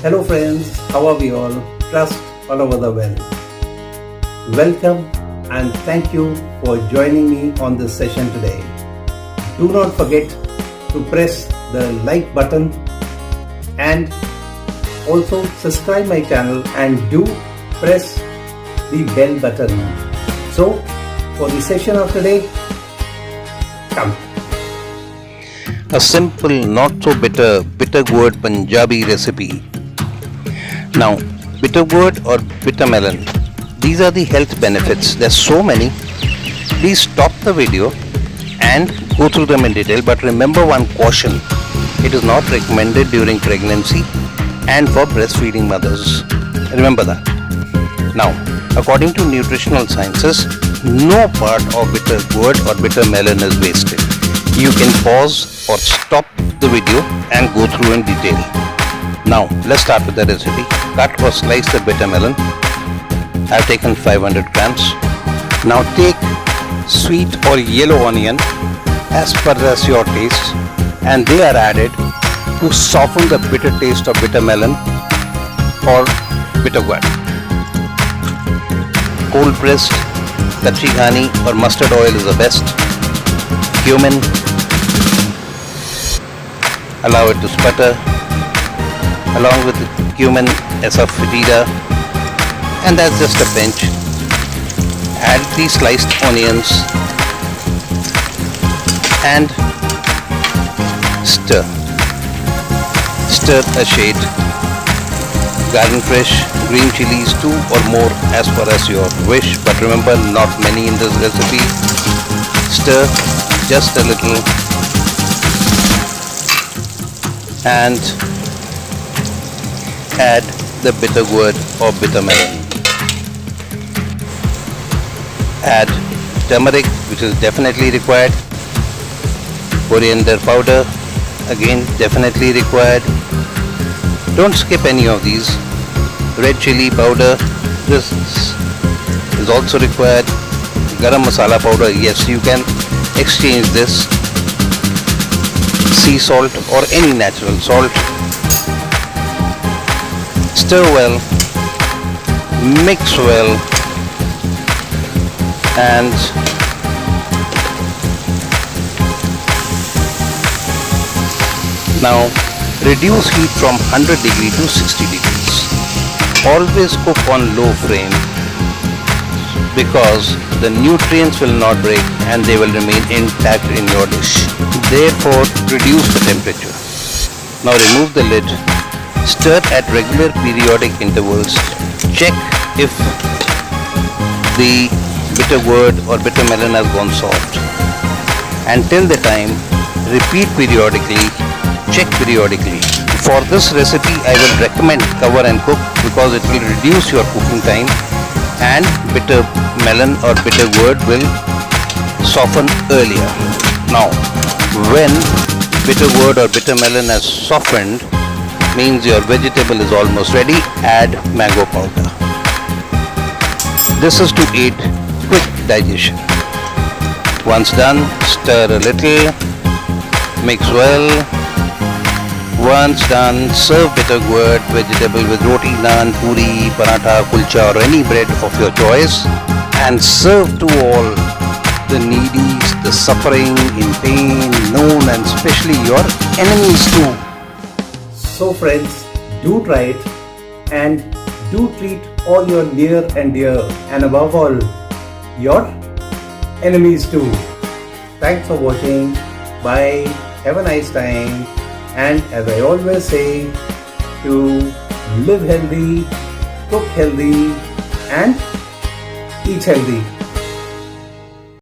Hello friends, how are we all? Trust all over the world. Welcome and thank you for joining me on this session today. Do not forget to press the like button and also subscribe my channel and do press the bell button. So for the session of today, come. A simple, not so bitter gourd Punjabi recipe. Now, bitter gourd or bitter melon, these are the health benefits. There's so many. Please stop the video and go through them in detail. But remember one caution: it is not recommended during pregnancy and for breastfeeding mothers. Remember that. Now, according to nutritional sciences, no part of bitter gourd or bitter melon is wasted. You can pause or stop the video and go through in detail. Now, let's start with the recipe. Cut or slice the bitter melon. I've taken 500 grams. Now take sweet or yellow onion as per your taste, and they are added to soften the bitter taste of bitter melon or bitter gourd. Cold pressed kachi ghani or mustard oil is the best. Cumin. Allow it to sputter. Along with the cumin, asafoetida, and that's just a pinch. Add the sliced onions and stir. Stir a shade. Garden fresh, green chilies 2 or more as per as your wish, but remember, not many in this recipe. Stir just a little and add the bitter gourd or bitter melon. Add turmeric, which is definitely required. Coriander powder, again definitely required. Don't skip any of these. Red chili powder, this is also required. Garam masala powder, yes, you can exchange this. Sea salt or any natural salt. Stir well, mix well, and now reduce heat from 100 degrees to 60 degrees. Always cook on low flame because the nutrients will not break and they will remain intact in your dish. Therefore, reduce the temperature. Now remove the lid. Stir at regular periodic intervals. Check if the bitter gourd or bitter melon has gone soft. Until the time, repeat periodically, check periodically. For this recipe, I will recommend cover and cook because it will reduce your cooking time and bitter melon or bitter gourd will soften earlier. Now, when bitter gourd or bitter melon has softened, means your vegetable is almost ready. Add mango powder. This is to aid quick digestion. Once done, stir a little, mix well. Once done, serve bitter gourd vegetable with roti, naan, puri, paratha, kulcha or any bread of your choice, and serve to all the needy, the suffering, in pain, known and especially your enemies too. So friends, do try it and do treat all your near and dear, and above all, your enemies too. Thanks for watching. Bye. Have a nice time. And as I always say, to live healthy, cook healthy and eat healthy.